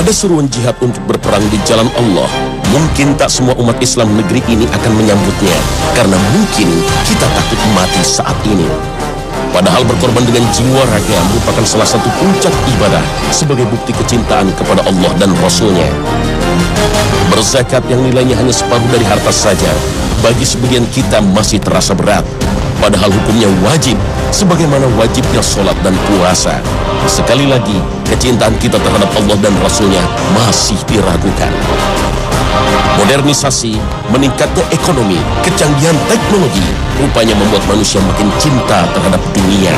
Ada seruan jihad untuk berperang di jalan Allah. Mungkin tak semua umat Islam negeri ini akan menyambutnya, karena mungkin kita takut mati saat ini. Padahal berkorban dengan jiwa raga merupakan salah satu puncak ibadah sebagai bukti kecintaan kepada Allah dan Rasul-Nya. Berzakat yang nilainya hanya separuh dari harta saja, bagi sebagian kita masih terasa berat. Padahal hukumnya wajib, sebagaimana wajibnya sholat dan puasa. Sekali lagi, kecintaan kita terhadap Allah dan Rasul-Nya masih diragukan. Modernisasi, meningkatnya ekonomi, kecanggihan teknologi, rupanya membuat manusia makin cinta terhadap dunia.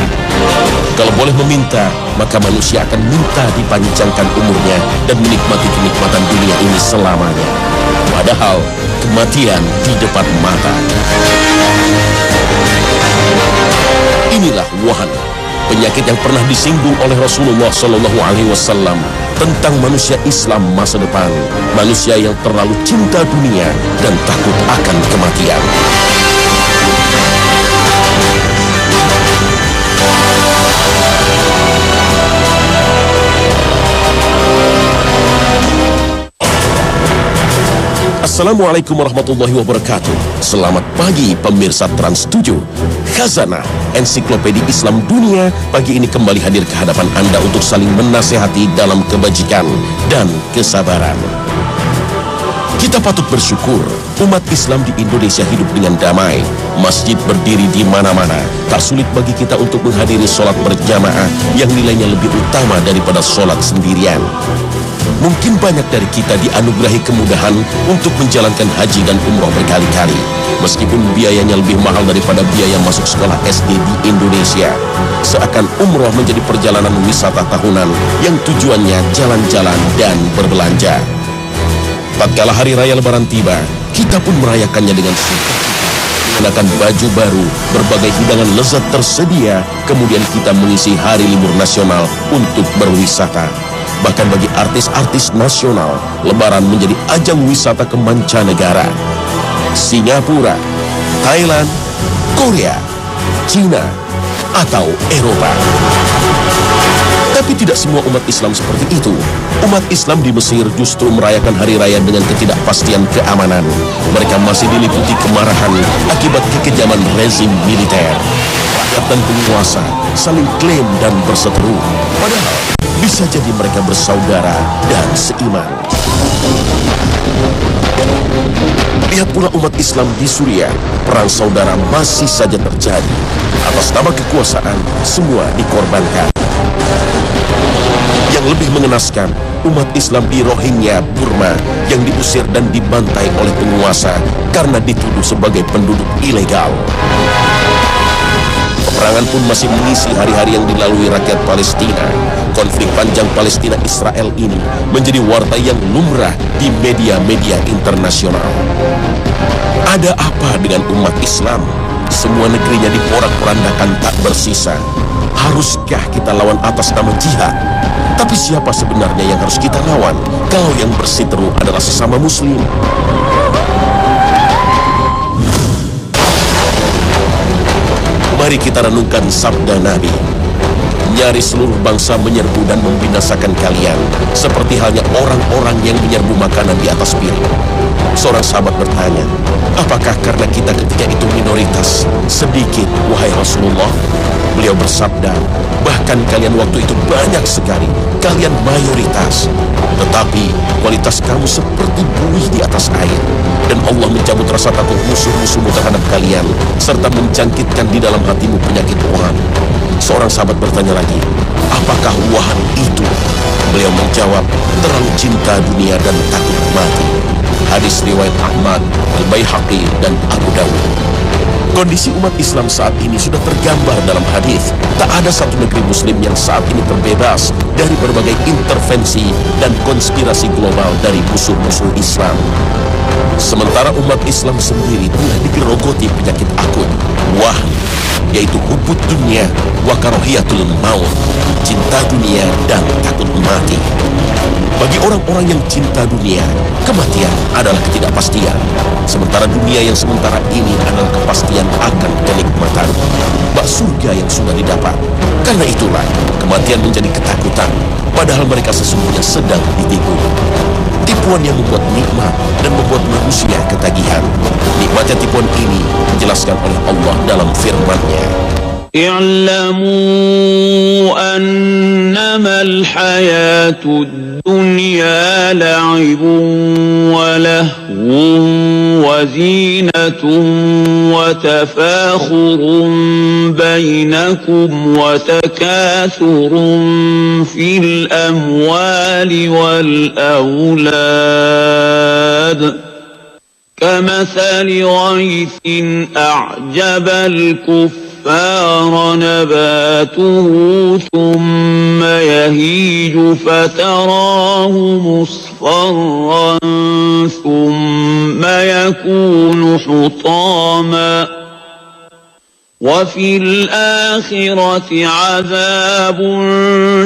Kalau boleh meminta, maka manusia akan minta dipanjangkan umurnya dan menikmati kenikmatan dunia ini selamanya. Padahal, kematian di depan mata. Inilah wahan, penyakit yang pernah disinggung oleh Rasulullah SAW tentang manusia Islam masa depan, manusia yang terlalu cinta dunia dan takut akan kematian. Assalamualaikum warahmatullahi wabarakatuh. Selamat pagi pemirsa Trans 7. Khazanah Ensiklopedia Islam Dunia pagi ini kembali hadir ke hadapan Anda untuk saling menasehati dalam kebajikan dan kesabaran. Kita patut bersyukur umat Islam di Indonesia hidup dengan damai. Masjid berdiri di mana-mana. Tak sulit bagi kita untuk menghadiri sholat berjamaah yang nilainya lebih utama daripada sholat sendirian. Mungkin banyak dari kita dianugerahi kemudahan untuk menjalankan haji dan umroh berkali-kali. Meskipun biayanya lebih mahal daripada biaya masuk sekolah SD di Indonesia. Seakan umroh menjadi perjalanan wisata tahunan yang tujuannya jalan-jalan dan berbelanja. Tatkala hari raya Lebaran tiba, kita pun merayakannya dengan sukacita. Mengenakan baju baru, berbagai hidangan lezat tersedia, kemudian kita mengisi hari libur nasional untuk berwisata. Bahkan bagi artis-artis nasional, Lebaran menjadi ajang wisata ke mancanegara. Singapura, Thailand, Korea, China, atau Eropa. Tapi tidak semua umat Islam seperti itu. Umat Islam di Mesir justru merayakan hari raya dengan ketidakpastian keamanan. Mereka masih diliputi kemarahan akibat kekejaman rezim militer. Rakyat dan penguasa saling klaim dan berseteru. Padahal bisa jadi mereka bersaudara dan seiman. Lihat pula umat Islam di Suriah. Perang saudara masih saja terjadi. Atas nama kekuasaan, semua dikorbankan. Yang lebih mengenaskan, umat Islam di Rohingya, Burma, yang diusir dan dibantai oleh penguasa karena dituduh sebagai penduduk ilegal. Peperangan pun masih mengisi hari-hari yang dilalui rakyat Palestina. Konflik panjang Palestina-Israel ini menjadi warta yang lumrah di media-media internasional. Ada apa dengan umat Islam? Semua negerinya diporak-porandakan tak bersisa. Haruskah kita lawan atas nama jihad? Tapi siapa sebenarnya yang harus kita lawan kalau yang bersiteru adalah sesama muslim? Mari kita renungkan sabda Nabi. Nyaris seluruh bangsa menyerbu dan membinasakan kalian, seperti halnya orang-orang yang menyerbu makanan di atas piring. Seorang sahabat bertanya, apakah karena kita ketika itu minoritas, sedikit, wahai Rasulullah? Beliau bersabda, bahkan kalian waktu itu banyak sekali, kalian mayoritas. Tetapi kualitas kamu seperti buih di atas air. Dan Allah mencabut rasa takut musuh-musuhmu terhadap kalian, serta menjangkitkan di dalam hatimu penyakit wahan. Seorang sahabat bertanya lagi, apakah wahan itu? Beliau menjawab, terlalu cinta dunia dan takut mati. Hadis riwayat Ahmad, Al-Baihaqi, dan Abu Dawud. Kondisi umat Islam saat ini sudah tergambar dalam hadis. Tak ada satu negeri muslim yang saat ini terbebas dari berbagai intervensi dan konspirasi global dari musuh-musuh Islam. Sementara umat Islam sendiri telah digerogoti penyakit akut, wahan. yaitu hubbud dunia wa karahiyatul maut, cinta dunia dan takut mati. Bagi orang-orang yang cinta dunia, kematian adalah ketidakpastian. Sementara dunia yang sementara ini adalah kepastian akan kenikmatan, bak surga yang sudah didapat. Karena itulah kematian menjadi ketakutan, padahal mereka sesungguhnya sedang ditipu. Tipuan yang membuat nikmat dan membuat manusia ketagihan. Nikmatnya tipuan ini dijelaskan oleh Allah dalam firman-Nya. اعلموا أنما الحياة الدنيا لعب ولهو وزينة وتفاخر بينكم وتكاثر في الأموال والأولاد كمثل غيث أعجب الكفار نباته ثم يهيج فتراه مصفرا ثم يكون حطاما وفي الآخرة عذاب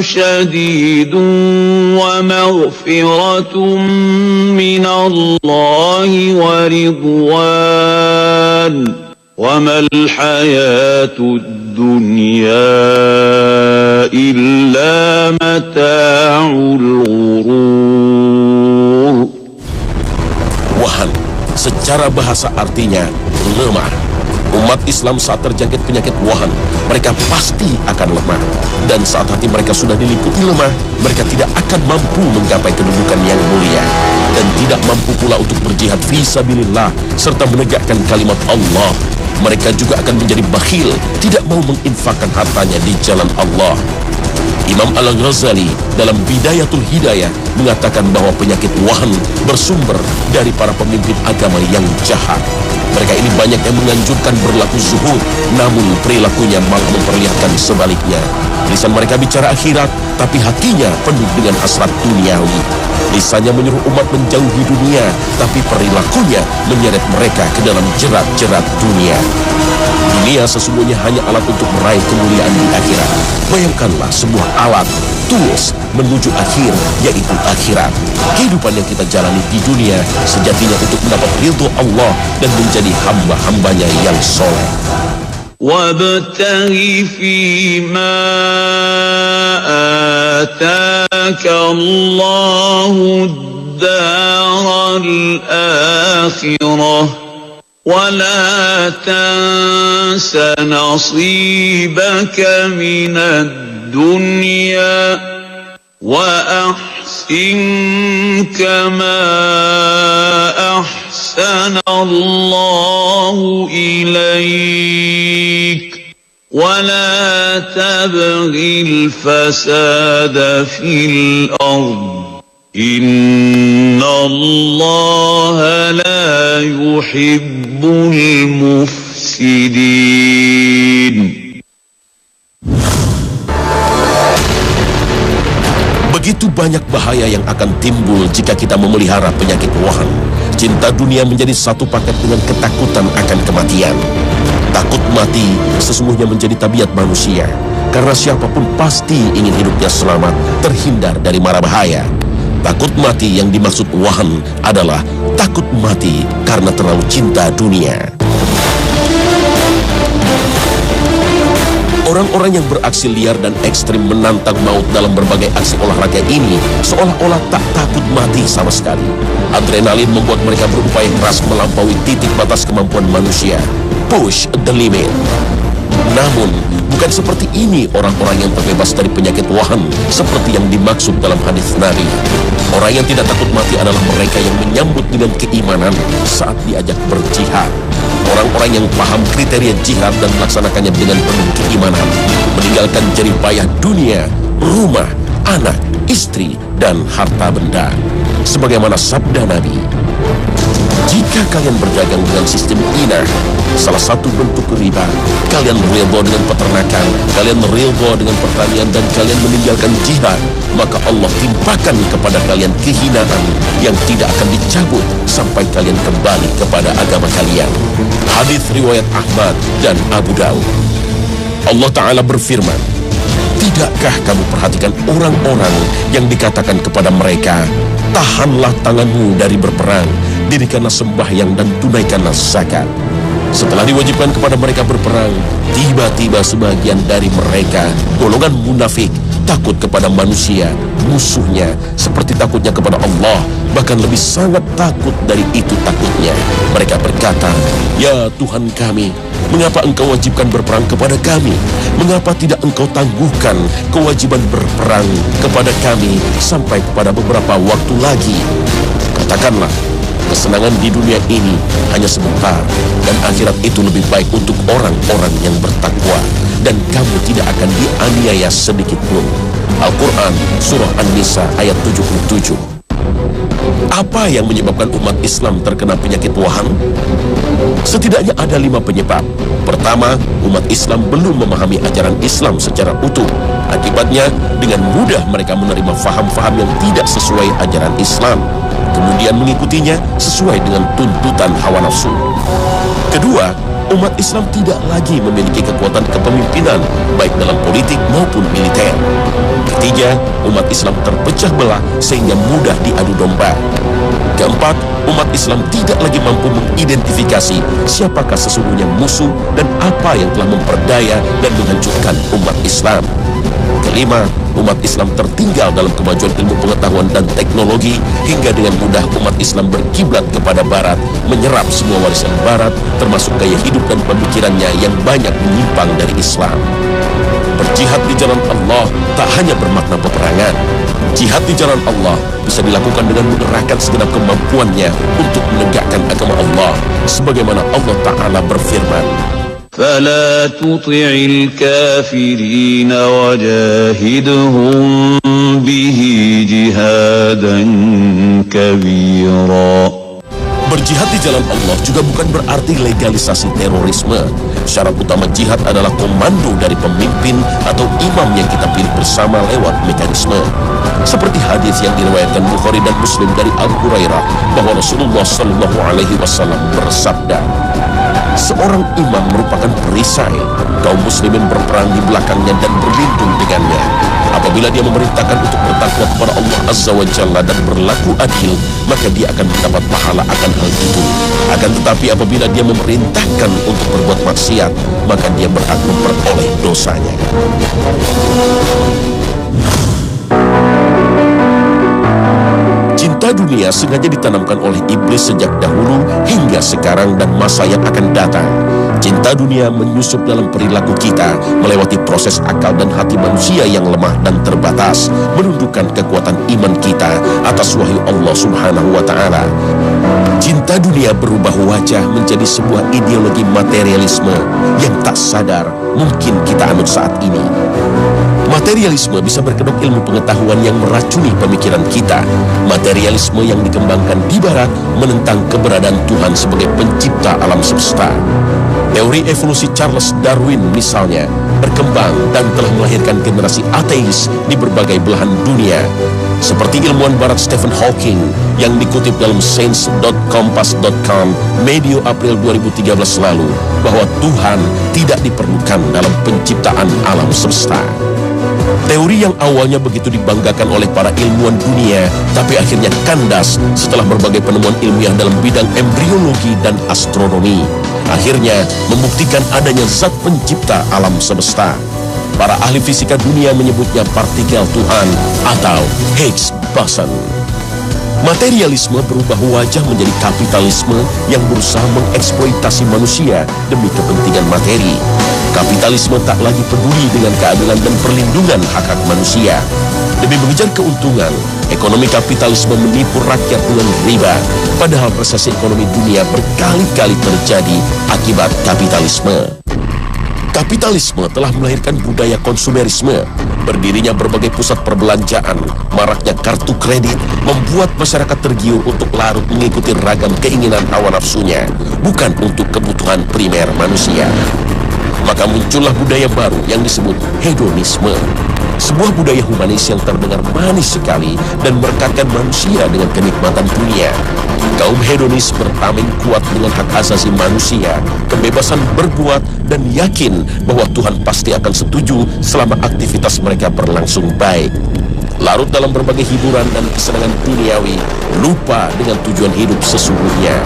شديد ومغفرة من الله ورضوان وما الحياة الدنيا إلا متاع الغرور. Wahan secara bahasa artinya lemah. Umat Islam saat terjangkit penyakit wahan, mereka pasti akan lemah. Dan saat hati mereka sudah diliputi lemah, mereka tidak akan mampu menggapai kedudukan yang mulia. Dan tidak mampu pula untuk berjihad fisabilillah, serta menegakkan kalimat Allah. Mereka juga akan menjadi bakhil, tidak mau menginfakkan hartanya di jalan Allah. Imam Al-Ghazali dalam Bidayatul Hidayah mengatakan bahwa penyakit wahan bersumber dari para pemimpin agama yang jahat. Mereka ini banyak yang menganjurkan berlaku zuhud, namun perilakunya malah memperlihatkan sebaliknya. Lisan mereka bicara akhirat, tapi hatinya penuh dengan hasrat duniawi. Lisannya menyuruh umat menjauhi dunia, tapi perilakunya menyeret mereka ke dalam jerat-jerat dunia. Dunia sesungguhnya hanya alat untuk meraih kemuliaan di akhirat. Bayangkanlah sebuah alat, tools menuju akhir, yaitu akhirat. Kehidupan yang kita jalani di dunia sejatinya untuk mendapat ridho Allah dan menjadi hamba-hambanya yang soleh. وابتغ فيما آتاك الله الدار الآخرة ولا تنس نصيبك من الدنيا وأحسن كما أحسن الله إليك ولا تبغ الفساد في الأرض إن الله لا يحب المفسدين. Begitu banyak bahaya yang akan timbul jika kita memelihara penyakit wahan. Cinta dunia menjadi satu paket dengan ketakutan akan kematian. Takut mati sesungguhnya menjadi tabiat manusia, karena siapapun pasti ingin hidupnya selamat, terhindar dari mara bahaya. Takut mati yang dimaksud wahan adalah takut mati karena terlalu cinta dunia. Orang-orang yang beraksi liar dan ekstrim menantang maut dalam berbagai aksi olahraga ini seolah-olah tak takut mati sama sekali. Adrenalin membuat mereka berupaya keras melampaui titik batas kemampuan manusia. Push the limit. Namun, bukan seperti ini orang-orang yang terbebas dari penyakit wahan seperti yang dimaksud dalam hadis Nabi. Orang yang tidak takut mati adalah mereka yang menyambut dengan keimanan saat diajak berjihad. Orang-orang yang paham kriteria jihad dan melaksanakannya dengan penuh keimanan, meninggalkan jerih payah dunia, rumah, anak, istri, dan harta benda. Sebagaimana sabda Nabi, jika kalian berdagang dengan sistem inah, salah satu bentuk riba, kalian ridho dengan peternakan, kalian ridho dengan pertanian, dan kalian meninggalkan jihad, maka Allah timpakan kepada kalian kehinaan yang tidak akan dicabut sampai kalian kembali kepada agama kalian. Hadis riwayat Ahmad dan Abu Daud. Allah Ta'ala berfirman, "Tidakkah kamu perhatikan orang-orang yang dikatakan kepada mereka, tahanlah tanganmu dari berperang, dirikanlah sembahyang dan tunaikanlah zakat. Setelah diwajibkan kepada mereka berperang, tiba-tiba sebagian dari mereka, golongan munafik, takut kepada manusia, musuhnya, seperti takutnya kepada Allah, bahkan lebih sangat takut dari itu takutnya. Mereka berkata, ya Tuhan kami, mengapa engkau wajibkan berperang kepada kami? Mengapa tidak engkau tangguhkan kewajiban berperang kepada kami sampai kepada beberapa waktu lagi? Katakanlah, kesenangan di dunia ini hanya sebentar, dan akhirat itu lebih baik untuk orang-orang yang bertakwa, dan kamu tidak akan dianiaya sedikit pun." Al-Quran Surah An-Nisa ayat 77. Apa yang menyebabkan umat Islam terkena penyakit waham? Setidaknya ada 5 penyebab. Pertama, umat Islam belum memahami ajaran Islam secara utuh. Akibatnya, dengan mudah mereka menerima faham-faham yang tidak sesuai ajaran Islam, kemudian mengikutinya sesuai dengan tuntutan hawa nafsu. Kedua, umat Islam tidak lagi memiliki kekuatan kepemimpinan, baik dalam politik maupun militer. Ketiga, umat Islam terpecah belah sehingga mudah diadu domba. Keempat, umat Islam tidak lagi mampu mengidentifikasi siapakah sesungguhnya musuh dan apa yang telah memperdaya dan menghancurkan umat Islam. Kelima, umat Islam tertinggal dalam kemajuan ilmu pengetahuan dan teknologi, hingga dengan mudah umat Islam berkiblat kepada Barat, menyerap semua warisan Barat, termasuk gaya hidup dan pemikirannya yang banyak menyimpang dari Islam. Berjihad di jalan Allah tak hanya bermakna peperangan. Jihad di jalan Allah bisa dilakukan dengan mengerahkan segenap kemampuannya untuk menegakkan agama Allah, sebagaimana Allah Ta'ala berfirman, فلا تطع الكافرين وجاهدهم به جهادا كبيرا. Berjihad di jalan Allah juga bukan berarti legalisasi terorisme. Syarat utama jihad adalah komando dari pemimpin atau imam yang kita pilih bersama lewat mekanisme. Seperti hadis yang diriwayatkan Bukhari dan Muslim dari Abu Hurairah bahwa Rasulullah SAW bersabda, "Seorang imam merupakan perisai, kaum muslimin berperang di belakangnya dan berlindung dengannya. Apabila dia memerintahkan untuk bertakwa kepada Allah Azza wa Jalla dan berlaku adil, maka dia akan mendapat pahala akan hal itu. Akan tetapi apabila dia memerintahkan untuk berbuat maksiat, maka dia berhak memperoleh dosanya." Cinta dunia sengaja ditanamkan oleh iblis sejak dahulu hingga sekarang dan masa yang akan datang. Cinta dunia menyusup dalam perilaku kita, melewati proses akal dan hati manusia yang lemah dan terbatas, menundukkan kekuatan iman kita atas wahyu Allah Subhanahu wa Ta'ala. Cinta dunia berubah wajah menjadi sebuah ideologi materialisme yang tak sadar mungkin kita anut saat ini. Materialisme bisa berkedok ilmu pengetahuan yang meracuni pemikiran kita. Materialisme yang dikembangkan di Barat menentang keberadaan Tuhan sebagai pencipta alam semesta. Teori evolusi Charles Darwin misalnya berkembang dan telah melahirkan generasi ateis di berbagai belahan dunia. Seperti ilmuwan Barat Stephen Hawking yang dikutip dalam Science.Compass.com medio April 2013 lalu, bahwa Tuhan tidak diperlukan dalam penciptaan alam semesta. Teori yang awalnya begitu dibanggakan oleh para ilmuwan dunia, tapi akhirnya kandas setelah berbagai penemuan ilmiah dalam bidang embriologi dan astronomi. Akhirnya membuktikan adanya zat pencipta alam semesta. Para ahli fisika dunia menyebutnya partikel Tuhan atau Higgs boson. Materialisme berubah wajah menjadi kapitalisme yang berusaha mengeksploitasi manusia demi kepentingan materi. Kapitalisme tak lagi peduli dengan keadilan dan perlindungan hak-hak manusia. Demi mengejar keuntungan, ekonomi kapitalisme menipu rakyat dengan riba. Padahal resesi ekonomi dunia berkali-kali terjadi akibat kapitalisme. Kapitalisme telah melahirkan budaya konsumerisme. Berdirinya berbagai pusat perbelanjaan, maraknya kartu kredit, membuat masyarakat tergiur untuk larut mengikuti ragam keinginan hawa nafsunya, bukan untuk kebutuhan primer manusia. Maka muncullah budaya baru yang disebut hedonisme. Sebuah budaya humanis yang terdengar manis sekali dan merekatkan manusia dengan kenikmatan dunia. Kaum hedonis bertameng kuat dengan hak asasi manusia, kebebasan berbuat, dan yakin bahwa Tuhan pasti akan setuju selama aktivitas mereka berlangsung baik. Larut dalam berbagai hiburan dan kesenangan duniawi, lupa dengan tujuan hidup sesungguhnya.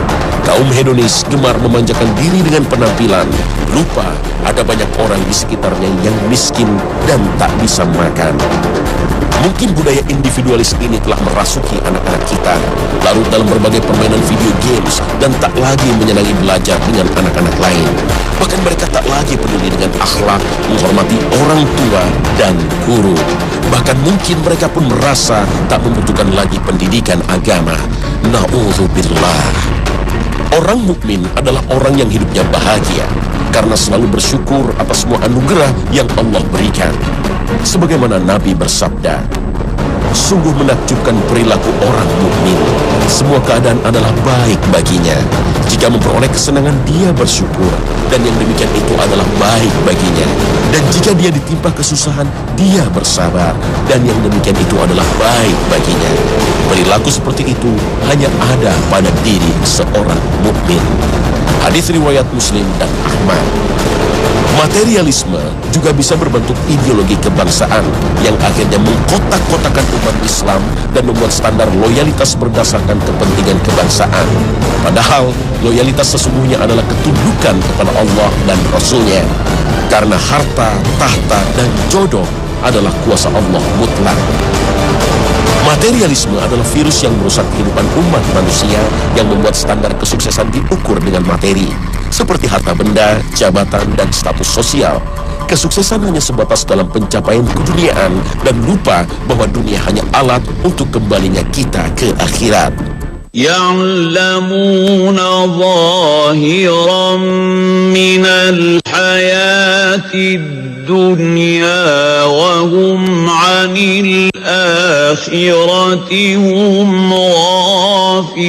Kaum hedonis gemar memanjakan diri dengan penampilan, lupa ada banyak orang di sekitarnya yang miskin dan tak bisa makan. Mungkin budaya individualis ini telah merasuki anak-anak kita, larut dalam berbagai permainan video games dan tak lagi menyenangi belajar dengan anak-anak lain. Bahkan mereka tak lagi peduli dengan akhlak, menghormati orang tua dan guru. Bahkan mungkin mereka pun merasa tak membutuhkan lagi pendidikan agama. Na'udzubillah. Orang mukmin adalah orang yang hidupnya bahagia karena selalu bersyukur atas semua anugerah yang Allah berikan. Sebagaimana Nabi bersabda, sungguh menakjubkan perilaku orang mukmin. Semua keadaan adalah baik baginya. Jika memperoleh kesenangan, dia bersyukur, dan yang demikian itu adalah baik baginya. Dan jika dia ditimpa kesusahan, dia bersabar, dan yang demikian itu adalah baik baginya. Perilaku seperti itu hanya ada pada diri seorang mukmin. Hadis riwayat Muslim dan Ahmad. Materialisme juga bisa berbentuk ideologi kebangsaan yang akhirnya mengkotak-kotakan umat Islam dan membuat standar loyalitas berdasarkan kepentingan kebangsaan. Padahal loyalitas sesungguhnya adalah ketundukan kepada Allah dan Rasul-Nya. Karena harta, tahta, dan jodoh adalah kuasa Allah mutlak. Materialisme adalah virus yang merusak kehidupan umat manusia yang membuat standar kesuksesan diukur dengan materi, seperti harta benda, jabatan, dan status sosial. Kesuksesan hanya sebatas dalam pencapaian keduniaan dan lupa bahwa dunia hanya alat untuk kembalinya kita ke akhirat. يعلمون ظاهرا من الحياة الدنيا وهم عن الآخرة هم غافلون.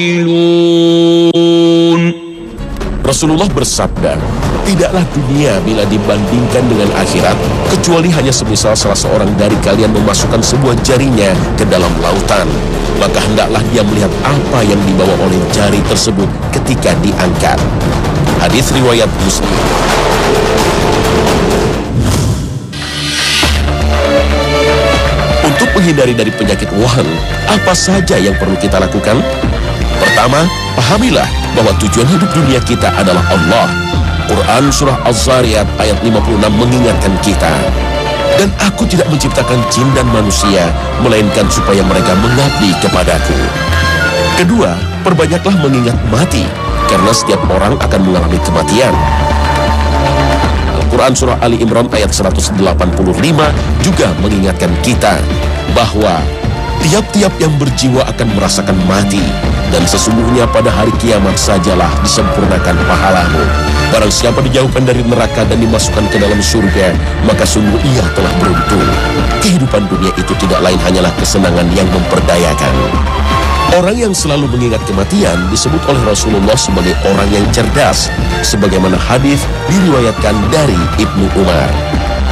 Rasulullah bersabda, tidaklah dunia bila dibandingkan dengan akhirat, kecuali hanya semisal salah seorang dari kalian memasukkan sebuah jarinya ke dalam lautan. Maka hendaklah dia melihat apa yang dibawa oleh jari tersebut ketika diangkat. Hadis riwayat Muslim. Untuk menghindari dari penyakit waham, apa saja yang perlu kita lakukan? Pertama, pahamilah bahwa tujuan hidup dunia kita adalah Allah. Quran Surah Az-Zariyat ayat 56 mengingatkan kita, dan aku tidak menciptakan jin dan manusia, melainkan supaya mereka mengabdi kepadaku. Kedua, perbanyaklah mengingat mati, karena setiap orang akan mengalami kematian. Al-Quran Surah Ali Imran ayat 185 juga mengingatkan kita bahwa tiap-tiap yang berjiwa akan merasakan mati, dan sesungguhnya pada hari kiamat sajalah disempurnakan pahalamu. Barang siapa dijauhkan dari neraka dan dimasukkan ke dalam surga, maka sungguh ia telah beruntung. Kehidupan dunia itu tidak lain hanyalah kesenangan yang memperdayakan. Orang yang selalu mengingat kematian disebut oleh Rasulullah sebagai orang yang cerdas, sebagaimana hadis diriwayatkan dari Ibnu Umar.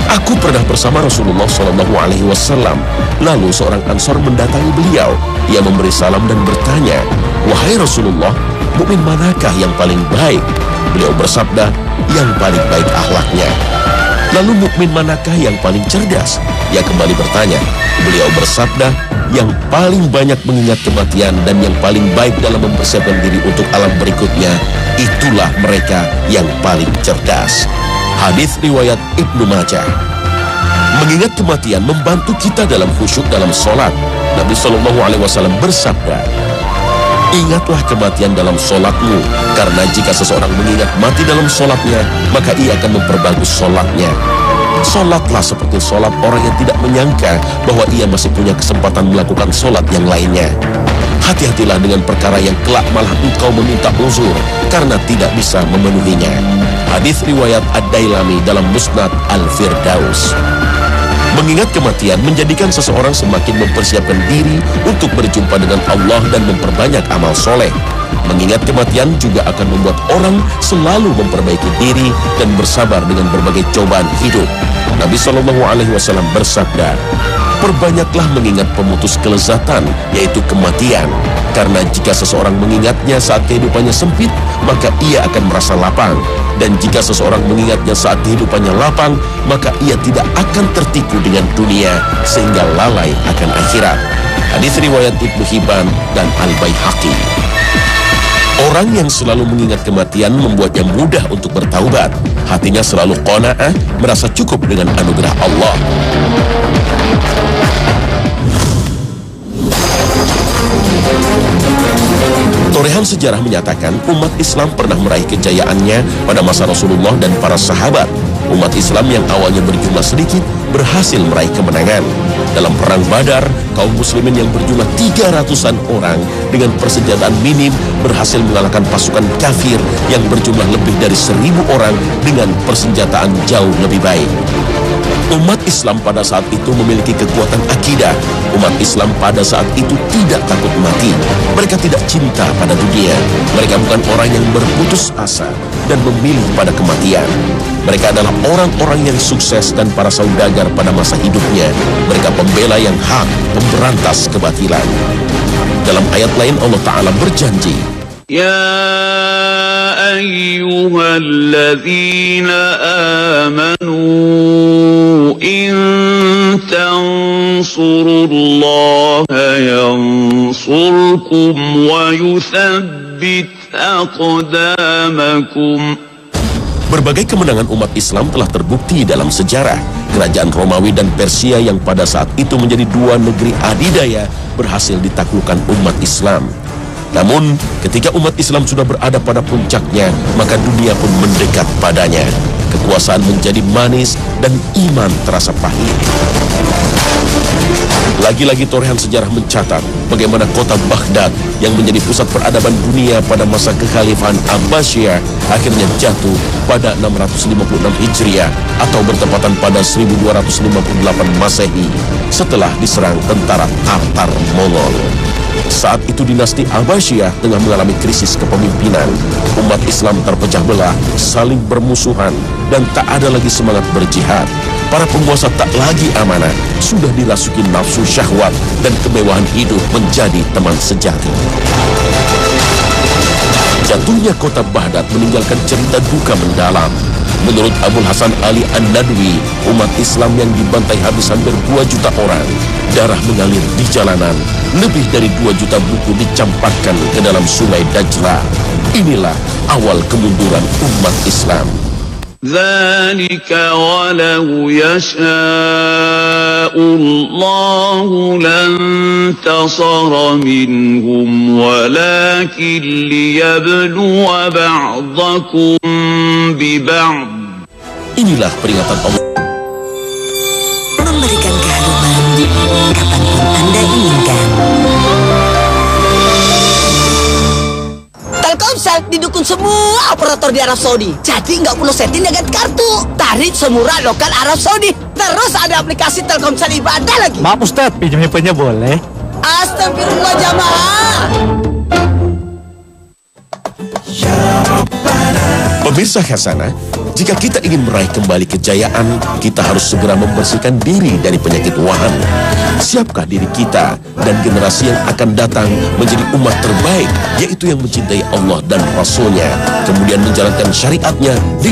Aku pernah bersama Rasulullah SAW. Lalu seorang Ansor mendatangi beliau. Ia memberi salam dan bertanya, "Wahai Rasulullah, mukmin manakah yang paling baik?" Beliau bersabda, "Yang paling baik akhlaknya." "Lalu mukmin manakah yang paling cerdas?" Ia kembali bertanya. Beliau bersabda, "Yang paling banyak mengingat kematian dan yang paling baik dalam mempersiapkan diri untuk alam berikutnya, itulah mereka yang paling cerdas." Hadis riwayat Ibnu Majah. Mengingat kematian membantu kita dalam khusyuk dalam sholat. Nabi SAW bersabda, "Ingatlah kematian dalam sholatmu, karena jika seseorang mengingat mati dalam sholatnya, maka ia akan memperbagus sholatnya." Sholatlah seperti sholat orang yang tidak menyangka bahwa ia masih punya kesempatan melakukan sholat yang lainnya. Hati-hatilah dengan perkara yang kelak malah engkau meminta uzur karena tidak bisa memenuhinya. Hadis riwayat Ad-Dailami dalam Musnad Al-Firdaus. Mengingat kematian menjadikan seseorang semakin mempersiapkan diri untuk berjumpa dengan Allah dan memperbanyak amal soleh. Mengingat kematian juga akan membuat orang selalu memperbaiki diri dan bersabar dengan berbagai cobaan hidup. Nabi SAW bersabda, "Perbanyaklah mengingat pemutus kelezatan, yaitu kematian, Karena jika seseorang mengingatnya saat kehidupannya sempit, maka ia akan merasa lapang. Dan jika seseorang mengingatnya saat kehidupannya lapang, maka ia tidak akan tertipu dengan dunia sehingga lalai akan akhirat. Hadis riwayat Ibnu Hibban dan Al-Baihaqi. Orang yang selalu mengingat kematian membuatnya mudah untuk bertaubat. Hatinya selalu qanaah, merasa cukup dengan anugerah Allah. Torehan sejarah menyatakan umat Islam pernah meraih kejayaannya pada masa Rasulullah dan para sahabat. Umat Islam yang awalnya berjumlah sedikit berhasil meraih kemenangan. Dalam perang Badar, kaum muslimin yang berjumlah 300-an orang dengan persenjataan minim berhasil mengalahkan pasukan kafir yang berjumlah lebih dari 1.000 orang dengan persenjataan jauh lebih baik. Umat Islam pada saat itu memiliki kekuatan akidah. Umat Islam pada saat itu tidak takut mati. Mereka tidak cinta pada dunia. Mereka bukan orang yang berputus asa dan memilih pada kematian. Mereka adalah orang-orang yang sukses dan para saudagar pada masa hidupnya. Mereka pembela yang hak, pemberantas kebatilan. Dalam ayat lain Allah Ta'ala berjanji, يا أيها الذين آمنوا إن تنصروا الله ينصركم ويثبت أقدامكم. berbagai kemenangan umat Islam telah terbukti dalam sejarah. Kerajaan Romawi dan Persia yang pada saat itu menjadi dua negeri adidaya berhasil ditaklukkan umat Islam. Namun, ketika umat Islam sudah berada pada puncaknya, maka dunia pun mendekat padanya. Kekuasaan menjadi manis dan iman terasa pahit. Lagi-lagi torehan sejarah mencatat bagaimana kota Baghdad yang menjadi pusat peradaban dunia pada masa kekhalifahan Abbasiyah akhirnya jatuh pada 656 Hijriah atau bertepatan pada 1258 Masehi setelah diserang tentara Tatar Mongol. Saat itu dinasti Abbasiyah tengah mengalami krisis kepemimpinan. Umat Islam terpecah belah, saling bermusuhan, dan tak ada lagi semangat berjihad. Para penguasa tak lagi amanah, sudah dirasuki nafsu syahwat dan kemewahan hidup menjadi teman sejati. Jatuhnya kota Baghdad meninggalkan cerita duka mendalam. Menurut Abul Hasan Ali An-Nadwi, umat Islam yang dibantai habis hampir 2 juta orang. Darah mengalir di jalanan. Lebih dari 2 juta buku dicampakkan ke dalam sungai Dajlah. Inilah awal kemunduran umat Islam. ذلك ولو يشاء الله لانتصر منهم ولكن ليبلو بعضكم ببعض. Inilah peringatan Allah Memberikan keharuman kapanpun Anda inginkan. Telkomsel didukung semua operator di Arab Saudi. Jadi nggak perlu setting dengan kartu. Tarif semurah lokal Arab Saudi. Terus ada aplikasi Telkomsel Ibadah lagi. Maaf Ustadz, pinjam handphonenya boleh? Astagfirullah jamaah. Pemirsa Khazanah, jika kita ingin meraih kembali kejayaan, kita harus segera membersihkan diri dari penyakit wahan. Siapkah diri kita dan generasi yang akan datang menjadi umat terbaik, yaitu yang mencintai Allah dan Rasul-Nya, kemudian menjalankan syariatnya